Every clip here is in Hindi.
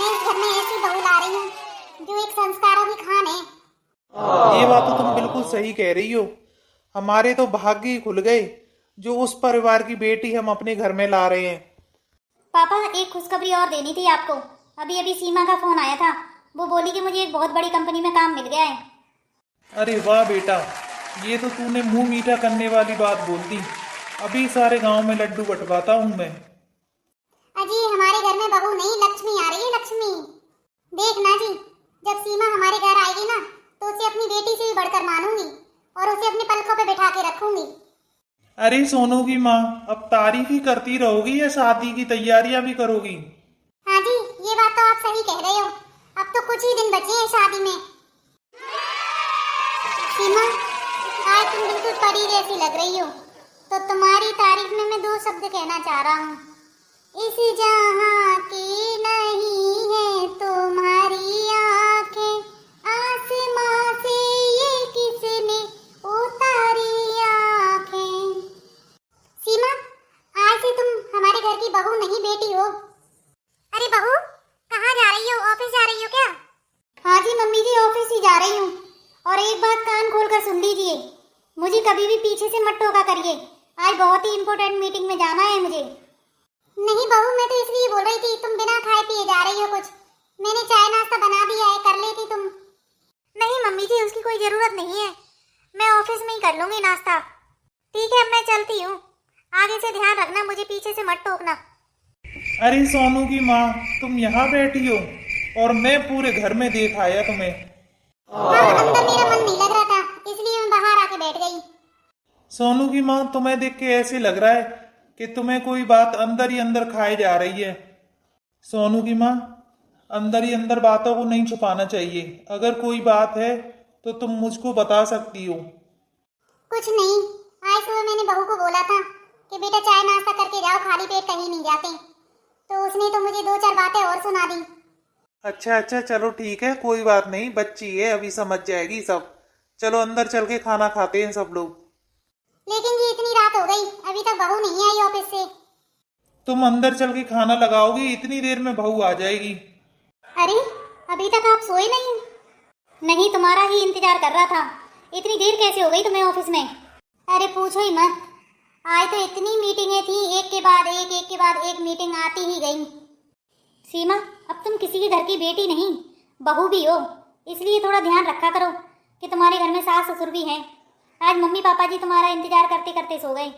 मैं इस घर में ऐसी बहू ला रही हूँ जो एक संस्कारों की खान है। ये बात तो तुम बिल्कुल सही कह रही हो। हमारे तो भाग्य ही खुल गए जो उस परिवार की बेटी हम अपने घर में ला रहे हैं। पापा, एक खुशखबरी और देनी थी आपको। अभी अभी सीमा का फोन आया था। वो बोली कि मुझे एक बहुत बड़ी कंपनी में काम मिल गया है। अरे वाह बेटा, ये तो तूने मुंह मीठा करने वाली बात बोल दी। अभी सारे गांव में लड्डू बंटवाता हूँ मैं। अजी, हमारे घर में बहू नहीं, लक्ष्मी आ रही है, लक्ष्मी। देखना जी, जब सीमा हमारे घर आएगी ना तो उसे अपनी बेटी से भी बढ़कर मानूंगी और उसे अपने पलकों पे बिठा के रखूंगी। अरे सोनू की माँ, अब तारीफ ही करती रहोगी या शादी की तैयारियां भी करोगी? हाँ जी, ये बात तो आप सही कह रहे हो। अब तो कुछ ही दिन बचे हैं शादी में। सीमा, आज तुम बिल्कुल परी जैसी लग रही हो। तो तुम्हारी तारीफ में मैं दो शब्द कहना चाह रहा हूँ। इस जहाँ की नहीं है तुम्हारी आंखें, आसमां से ये किसने उतारी आंखें। सीमा, आज से तुम हमारे घर की बहू नहीं, बेटी हो। अरे बहू, कहाँ जा रही हो? ऑफिस जा रही हो क्या? हाँ जी मम्मी जी, ऑफिस ही जा रही हूँ। और एक बात कान खोल कर सुन लीजिए, मुझे कभी भी पीछे से मत टोका करिए। आज बहुत ही इम्पोर्टेंट मीटिंग में जाना है मुझे। नहीं बहू, मैं तो इसलिए बोल रही थी, तुम बिना खाए पिए जा रही हो कुछ। मैंने चाय नाश्ता बना दिया है, कर लेती तुम। नहीं मम्मी जी, उसकी कोई जरूरत नहीं है। मैं ऑफिस में ही कर लूंगी नाश्ता। ठीक है, अब मैं चलती हूँ। आगे से ध्यान रखना, मुझे पीछे से मत टोकना। अरे सोनू की माँ, तुम यहाँ बैठी हो और मैं पूरे घर में देख आया तुम्हें। हाँ, अंदर मेरा मन नहीं लग रहा था, इसलिए मैं बाहर आके बैठ गई। सोनू की माँ, तुम्हें देख के ऐसे लग रहा है कि तुम्हें कोई बात अंदर ही अंदर खाए जा रही है। सोनू की माँ, अंदर ही अंदर बातों को नहीं छुपाना चाहिए। अगर कोई बात है तो तुम मुझको बता सकती हो। कुछ नहीं, आज सुबह मैंने बहू को बोला था कि बेटा चाय नाश्ता करके जाओ, खाली पेट कहीं नहीं जाते। तो उसने तो मुझे दो चार बातें और सुना दी। अच्छा अच्छा, चलो ठीक है, कोई बात नहीं, बच्ची है, अभी समझ जाएगी सब। चलो अंदर चल के खाना खाते हैं सब लोग। लेकिन ये इतनी रात हो गई, अभी तक बहू नहीं आई ऑफिस से। तुम अंदर चल के खाना लगाओगी, इतनी देर में बहू आ जाएगी। अरे, अभी तक आप सोए नहीं? नहीं, तुम्हारा ही इंतजार कर रहा था। इतनी देर कैसे हो गई तुम्हें ऑफिस में? अरे पूछो ही मत, आज तो इतनी मीटिंगें थी, एक के बाद एक मीटिंग आती ही गई। सीमा, अब तुम किसी के घर की बेटी नहीं, बहू भी हो, इसलिए थोड़ा ध्यान रखा करो कि तुम्हारे घर में सास ससुर भी हैं। आज मम्मी पापा जी तुम्हारा इंतजार करते करते सो गए।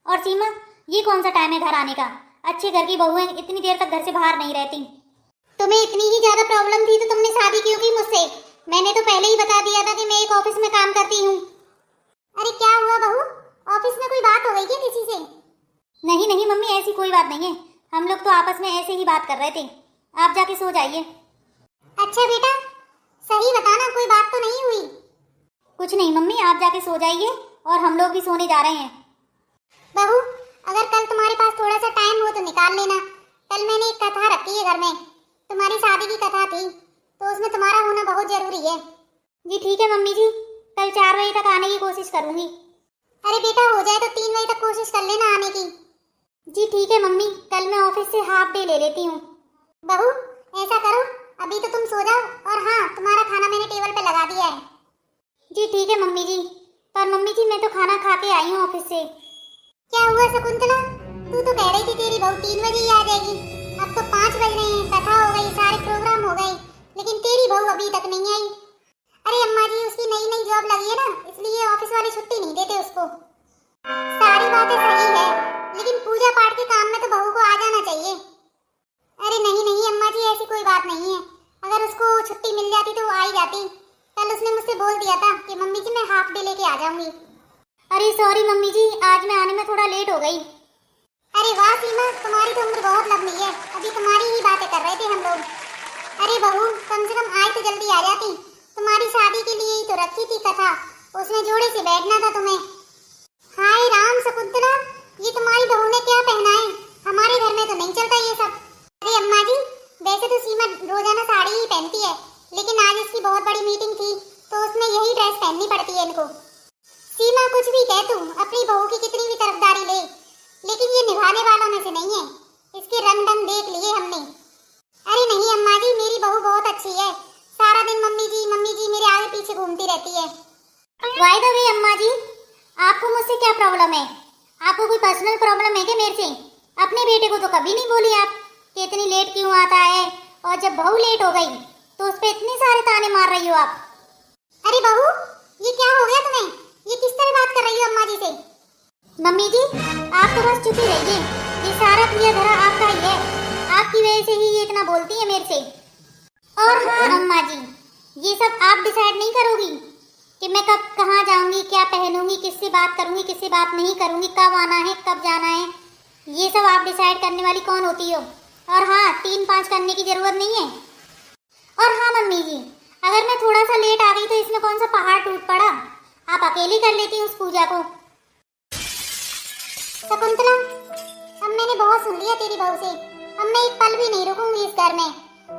और सीमा, ये कौन सा टाइम है घर आने का? अच्छे घर की बहुएं इतनी देर तक घर से बाहर नहीं रहती। तुम्हें इतनी ही ज्यादा प्रॉब्लम थी तो तुमने शादी क्यों की मुझसे? मैंने तो पहले ही बता दिया था कि मैं एक ऑफिस में काम करती हूँ। अरे क्या हुआ बहू, ऑफिस में कोई बात हो गई क्या किसी से? नहीं नहीं मम्मी, ऐसी कोई बात नहीं है। हम लोग तो आपस में ऐसे ही बात कर रहे थे। आप जाके सो जाइए। अच्छा बेटा, सही बताना, कोई बात तो नहीं हुई? कुछ नहीं मम्मी, आप जाके सो जाइए और हम लोग भी सोने जा रहे हैं। बहू, अगर कल तुम्हारे पास थोड़ा सा टाइम हो तो निकाल लेना। कल मैंने एक कथा रखी है घर में, तुम्हारी शादी की कथा थी, तो उसमें तुम्हारा होना बहुत जरूरी है। जी ठीक है मम्मी जी, कल 4 बजे तक आने की कोशिश करूंगी। अरे बेटा, हो जाए तो 3 बजे तक कोशिश कर लेना आने की। जी ठीक है मम्मी, कल मैं ऑफिस से हाफ डे ले लेती हूँ। बहू, ऐसा करो, अभी तो तुम सो जाओ, और हाँ, तुम्हारा खाना मैंने टेबल पे लगा दिया है। जी ठीक है मम्मी जी। पर मम्मी जी, मैं तो खाना खा के आई हूँ ऑफिस से। क्या हुआ शकुंतला, तू तो कह रही थी तेरी बहू 3 बजे ही आ जाएगी। अब तो 5 बज रहे हैं, कथा हो गई, सारे प्रोग्राम हो गए, लेकिन तेरी बहू अभी तक नहीं आई। अरे अम्मा जी, उसकी नई नई जॉब लगी है ना, इसलिए ऑफिस वाले छुट्टी नहीं देते उसको। सारी बातें सही है, लेकिन पूजा पाठ के काम में तो बहू को आ जाना चाहिए। अरे नहीं नहीं अम्मा जी, ऐसी कोई बात नहीं है। अगर उसको छुट्टी मिल जाती तो वो आ ही जाती। कल उसने मुझसे बोल दिया था कि मम्मी जी मैं हाफ डे लेके आ जाऊंगी। अरे सॉरी मम्मी जी, आज मैं आने में थोड़ा लेट हो गई। अरे वाह सीमा, तुम्हारी तो उम्र बहुत लंबी है, अभी तुम्हारी ही बातें कर रहे थे हम लोग। अरे बहू, कम से कम आज तो जल्दी आ जाती। तुम्हारी शादी के लिए ही तो रखी थी कथा, उसमें जोड़े से बैठना था तुम्हें। हाय राम शकुंतला, ये तुम्हारी बहू ने क्या पहना है? हमारे घर में तो नहीं चलता ये सब। अरे अम्मा जी, वैसे तो सीमा रोजाना साड़ी ही पहनती है, लेकिन आज इसकी बहुत बड़ी मीटिंग थी तो उसमें यही ड्रेस पहननी पड़ती है इनको। सीमा, कुछ भी कह तू, अपनी बहू की कितनी भी तरफदारी ले, लेकिन ये निभाने वालों में से नहीं है। इसके रंग ढंग देख लिए हमने। अरे नहीं अम्मा है? आपको कोई पर्सनल प्रॉब्लम है क्या मेरे से? अपने बेटे को तो कभी नहीं बोली आप कि इतनी लेट क्यों आता है, और जब बहू लेट हो गई तो उस पे इतने सारे ताने मार रही हो आप। अरे बहू, ये क्या हो गया तुम्हें? ये किस तरह बात कर रही हो अम्मा जी से? मम्मी जी, आप तो बस चुप ही रहिए। ये सारा क्रिया धरा आपका ही है, आपकी वजह से ही ये इतना बोलती है मेरे से। और हाँ अम्मा जी, ये सब आप डिसाइड नहीं करोगी कि मैं कब कहाँ जाऊंगी, क्या पहनूंगी, किससे बात करूंगी, किससे बात नहीं करूंगी, कब आना है, कब जाना है, ये सब आप डिसाइड करने वाली कौन होती हो? और हाँ, 3-5 करने की जरूरत नहीं है। और हाँ मम्मी जी, अगर मैं थोड़ा सा लेट आ गई तो इसमें कौन सा पहाड़ टूट पड़ा? आप अकेली कर लेती उस पूजा को। शकुंतला, अब मैंने बहुत सुन लिया तेरी बहू से। अब मैं एक पल भी नहीं रुकूंगी इस घर में।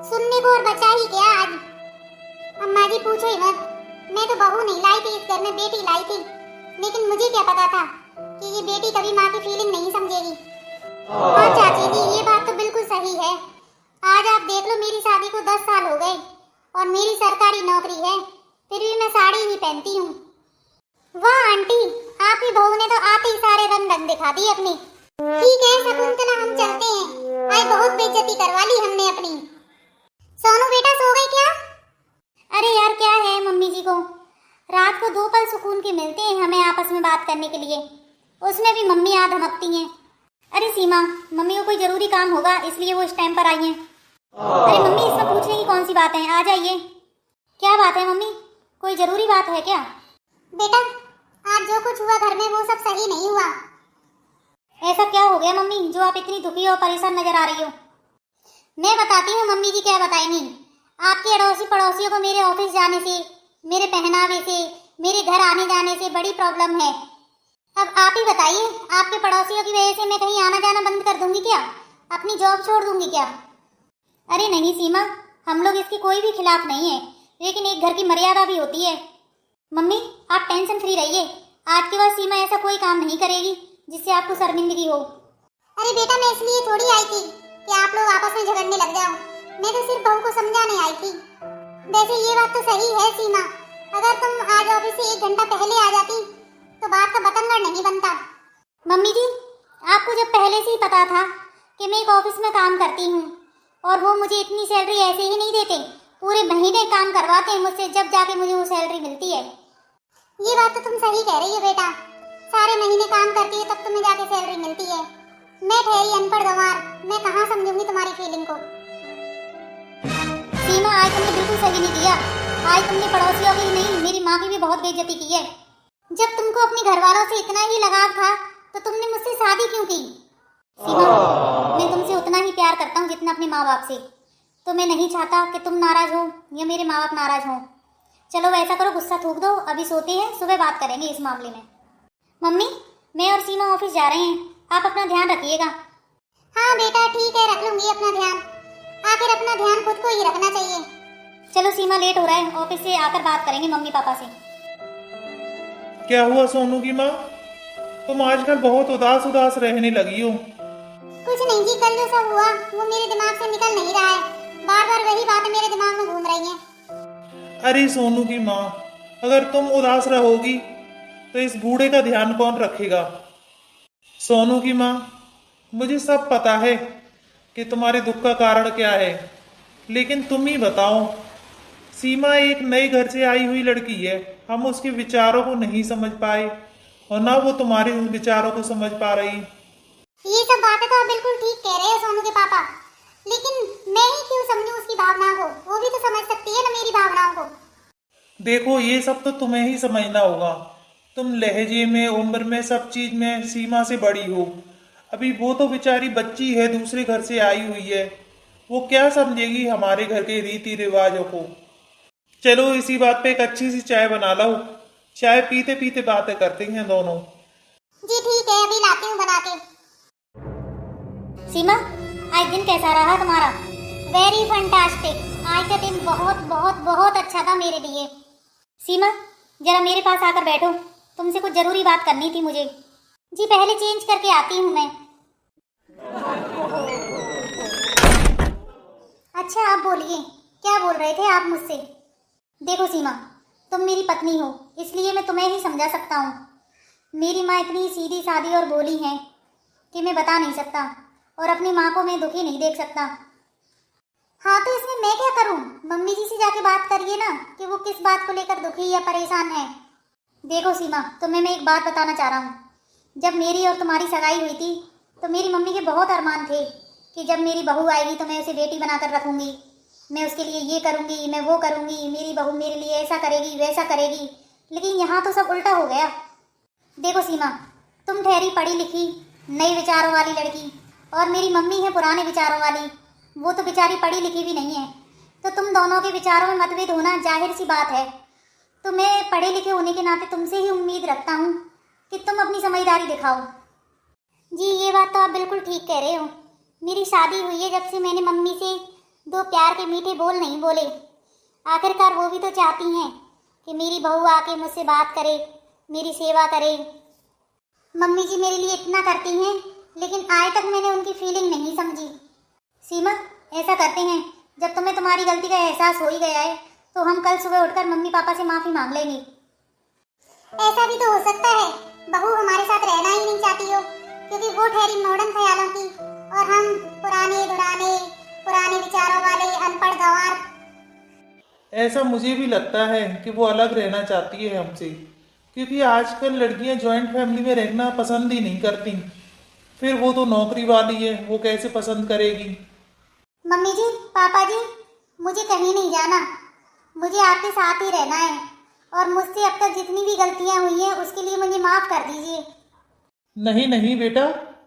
सुनने को और बचा ही क्या आज? अम्मा जी पूछो ही मत, मैं तो बहू नहीं लाई थी इस घर में, बेटी लाई थी। लेकिन मुझे क्या पता था कि ये बेटी कभी माँ की फीलिंग नहीं समझेगी। और चाची जी, ये बात तो बिल्कुल सही है। आज आप देख लो, मेरी शादी को 10 साल हो गए और मेरी सरकारी नौकरी है, फिर भी मैं साड़ी ही पहनती हूँ। वाह आंटी, आपकी बहू ने तो आते ही सारे रंग ढंग दिखा दी अपनी। ठीक है शकुंतला, हम चलते हैं। आज बहुत बेइज्जती करवा ली हमने अपनी। सोनू बेटा, सो गई क्या? अरे यार, क्या है मम्मी जी को, रात को 2 पल सुकून के मिलते हैं हमें आपस में बात करने के लिए, उसमें भी मम्मी याद धमकती हैं। अरे सीमा, मम्मी को कोई जरूरी काम होगा इसलिए वो इस टाइम पर आई हैं। अरे मम्मी, इसमें पूछने की कौन सी बात है, आ जाइए। क्या बात है मम्मी, कोई जरूरी बात है क्या? बेटा, आज जो कुछ हुआ घर में वो सब सही नहीं हुआ। ऐसा क्या हो गया मम्मी जो आप इतनी दुखी और परेशान नजर आ रही हो? मैं बताती हूँ मम्मी जी, क्या बताएंगी। आपके अड़ोसी पड़ोसियों को मेरे ऑफिस जाने से, मेरे पहनावे से, मेरे घर आने जाने से बड़ी प्रॉब्लम है। अब आप ही बताइए, आपके पड़ोसियों की वजह से मैं कहीं आना जाना बंद कर दूंगी क्या? अपनी जॉब छोड़ दूंगी क्या? अरे नहीं सीमा, हम लोग इसके कोई भी खिलाफ नहीं है, लेकिन एक घर की मर्यादा भी होती है। मम्मी, आप टेंशन फ्री रहिए, आज के बाद सीमा ऐसा कोई काम नहीं करेगी जिससे आपको शर्मिंदगी हो। अरे बेटा, मैं इसलिए थोड़ी आई थी कि आप लोग आपस में झगड़ने लग जाओ। मैं तो सिर्फ बहू को समझाने आई थी। वैसे ये बात तो सही है सीमा, अगर तुम आज ऑफिस से 1 घंटा पहले आ जाती तो बात का बतंगड़ नहीं बनता। मम्मी जी, आपको जब पहले से ही पता था कि मैं एक ऑफिस में काम करती हूँ और वो मुझे इतनी सैलरी ऐसे ही नहीं देते, पूरे महीने काम करवाते हैं मुझसे, जब जाके मुझे वो सैलरी मिलती है। ये बात तो तुम सही कह रही हो बेटा, सारे महीने काम करती है तब तुम्हें जाके सैलरी मिलती है। मैं ठहरी अनपढ़ गंवार, मैं कहाँ समझूंगी तुम्हारी फीलिंग को। सीमा, आज तुमने बिल्कुल सही नहीं किया। आज तुमने पड़ोसियों की नहीं, मेरी माँ की भी बहुत बेइज्जती की है। जब तुमको अपने घर वालों से इतना ही लगाव था तो तुमने मुझसे शादी क्यों की? सीमा, मैं तुमसे उतना ही प्यार करता हूँ जितना अपने माँ बाप से, तो मैं नहीं चाहता कि तुम नाराज हो या मेरे माँ बाप नाराज हो। चलो ऐसा करो, गुस्सा थूक दो, अभी सोते हैं, सुबह बात करेंगे इस मामले में। मम्मी, मैं और सीमा ऑफिस जा रहे हैं, आप अपना ध्यान रखिएगा। हाँ बेटा ठीक है, रख लूंगी अपना ध्यान। आखिर अपना ध्यान खुद को ही रखना चाहिए। चलो सीमा, लेट हो रहा है, ऑफिस से आकर बात करेंगे मम्मी पापा से। क्या हुआ सोनू की माँ, तुम आजकल बहुत उदास उदास रहने लगी हो। कुछ नहीं जी, कल जो सब हुआ वो मेरे दिमाग से निकल नहीं रहा है, बार बार वही बातें मेरे दिमाग में घूम रही हैं। अरे सोनू की माँ, अगर तुम उदास रहोगी तो इस बूढ़े का ध्यान कौन रखेगा? सोनू की माँ, मुझे सब पता है कि तुम्हारे दुख का कारण क्या है, लेकिन तुम ही बताओ। सीमा एक नए घर से आई हुई लड़की है, हम उसके विचारों को नहीं समझ पाए और ना वो तुम्हारे विचारों को समझ पा रही। ये सब बातें तो आप बिल्कुल ठीक कह रहे हो सोनू के पापा, लेकिन मैं ही क्यों समझूं उसकी भावनाओं को? वो भी तो समझ सकती है ना मेरी भावनाओं को। देखो, ये सब तो तुम्हें ही समझना होगा। तुम लहजे में, उम्र में, सब चीज में सीमा से बड़ी हो। अभी वो तो बेचारी बच्ची है, दूसरे घर से आई हुई है, वो क्या समझेगी हमारे घर के रीति रिवाजों को। चलो इसी बात पे एक अच्छी सी चाय बना लो, चाय पीते पीते बातें करते हैं दोनों। जी ठीक है, अभी लाती हूँ बना के। सीमा, आज दिन कैसा रहा तुम्हारा? वेरी फंटास्टिक, आज का दिन बहुत बहुत बहुत अच्छा था मेरे लिए। सीमा, जरा मेरे पास आकर बैठो, तुमसे कुछ जरूरी बात करनी थी मुझे। जी पहले चेंज करके आती हूँ मैं। अच्छा आप बोलिए, क्या बोल रहे थे आप मुझसे? देखो सीमा, तुम मेरी पत्नी हो, इसलिए मैं तुम्हें ही समझा सकता हूँ। मेरी माँ इतनी सीधी सादी और भोली है कि मैं बता नहीं सकता, और अपनी माँ को मैं दुखी नहीं देख सकता। हाँ तो इसमें मैं क्या करूँ? मम्मी जी से जाके बात करिए ना कि वो किस बात को लेकर दुखी या परेशान है। देखो सीमा, तुम्हें मैं एक बात बताना चाह रहा हूँ। जब मेरी और तुम्हारी सगाई हुई थी तो मेरी मम्मी के बहुत अरमान थे कि जब मेरी बहू आएगी तो मैं उसे बेटी बनाकर रखूँगी, मैं उसके लिए ये करूँगी, मैं वो करूँगी, मेरी बहू मेरे लिए ऐसा करेगी वैसा करेगी। लेकिन यहाँ तो सब उल्टा हो गया। देखो सीमा, तुम ठहरी पढ़ी लिखी नए विचारों वाली लड़की, और मेरी मम्मी है पुराने विचारों वाली, वो तो बेचारी पढ़ी लिखी भी नहीं है। तो तुम दोनों के विचारों में मतभेद होना जाहिर सी बात है। तो मैं पढ़े लिखे होने के नाते तुमसे ही उम्मीद रखता हूँ कि तुम अपनी समझदारी दिखाओ। जी ये बात तो आप बिल्कुल ठीक कह रहे हो। मेरी शादी हुई है जब से मैंने मम्मी से दो प्यार के मीठे बोल नहीं बोले। आखिरकार वो भी तो चाहती हैं कि मेरी बहू आके मुझसे बात करे, मेरी सेवा करे। मम्मी जी मेरे लिए इतना करती हैं, लेकिन आज तक मैंने उनकी फीलिंग नहीं समझी। सीमा, ऐसा करते हैं, जब तुम्हें तुम्हारी गलती का एहसास हो ही गया है तो हम कल सुबह उठकर मम्मी पापा से माफ़ी मांग लेंगे। ऐसा भी तो हो सकता है बहू हमारे साथ रहना ही नहीं चाहती हो, क्योंकि वो ठहरी मॉडर्न ख्यालों की और हम पुराने विचारों वाले अनपढ़ गंवार। ऐसा मुझे भी लगता है कि वो अलग रहना चाहती है हमसे, क्योंकि आजकल लड़कियां जॉइंट फैमिली में रहना पसंद ही नहीं करती। फिर वो तो नौकरी वाली है, वो कैसे पसंद करेगी। मम्मी जी, पापा जी, मुझे कहीं नहीं जाना, मुझे आपके साथ ही रहना है, और मुझसे अब तक जितनी भी गलतियां हुई हैं उसके लिए मुझे माफ़ कर दीजिए। नहीं नहीं बेटा,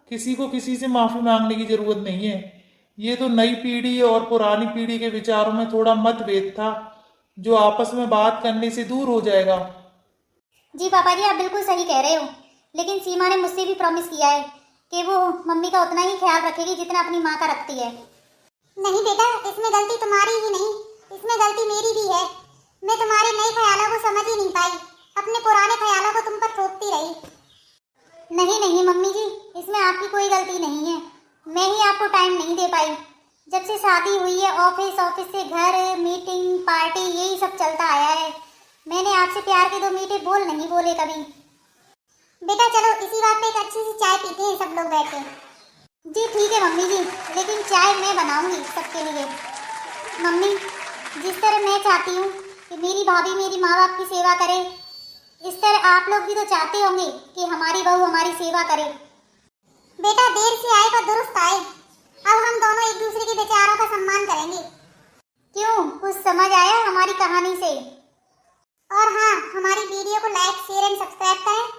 किसी को किसी से माफ़ी मांगने की ज़रूरत नहीं है। ये तो नई पीढ़ी और पुरानी पीढ़ी के विचारों में थोड़ा मतभेद था, जो आपस में बात करने से दूर हो जाएगा। जी पापा जी, आप बिल्कुल सही कह रहे हो, लेकिन सीमा ने मुझसे भी प्रॉमिस किया है कि वो मम्मी का उतना ही ख्याल रखेगी जितना अपनी माँ का रखती है। नहीं बेटा, इसमें गलती तुम्हारी ही नहीं, इसमें गलती मेरी भी है। मैं तुम्हारे नए ख्यालों को समझ ही नहीं पाई, अपने पुराने ख्यालों को तुम पर थोपती रही। नहीं नहीं मम्मी जी, इसमें आपकी कोई गलती नहीं है, मैं ही आपको टाइम नहीं दे पाई। जब से शादी हुई है ऑफिस से घर, मीटिंग पार्टी, यही सब चलता आया है। मैंने आपसे प्यार के दो मीठे बोल नहीं बोले कभी। बेटा चलो इसी बात पे एक अच्छी सी चाय पीते हैं सब लोग बैठ के। जी ठीक है मम्मी जी, लेकिन चाय मैं बनाऊंगी सबके लिए। मम्मी, जिस तरह मैं चाहती हूँ कि मेरी भाभी मेरी माँ बाप की सेवा करे, इस तरह आप लोग भी तो चाहते होंगे कि हमारी बहू हमारी सेवा करे। बेटा देर से आए पर दुरुस्त आए, अब हम दोनों एक दूसरे के विचारों का सम्मान करेंगे। क्यों, कुछ समझ आया हमारी कहानी से? और हाँ, हमारी वीडियो को लाइक शेयर एंड सब्सक्राइब करें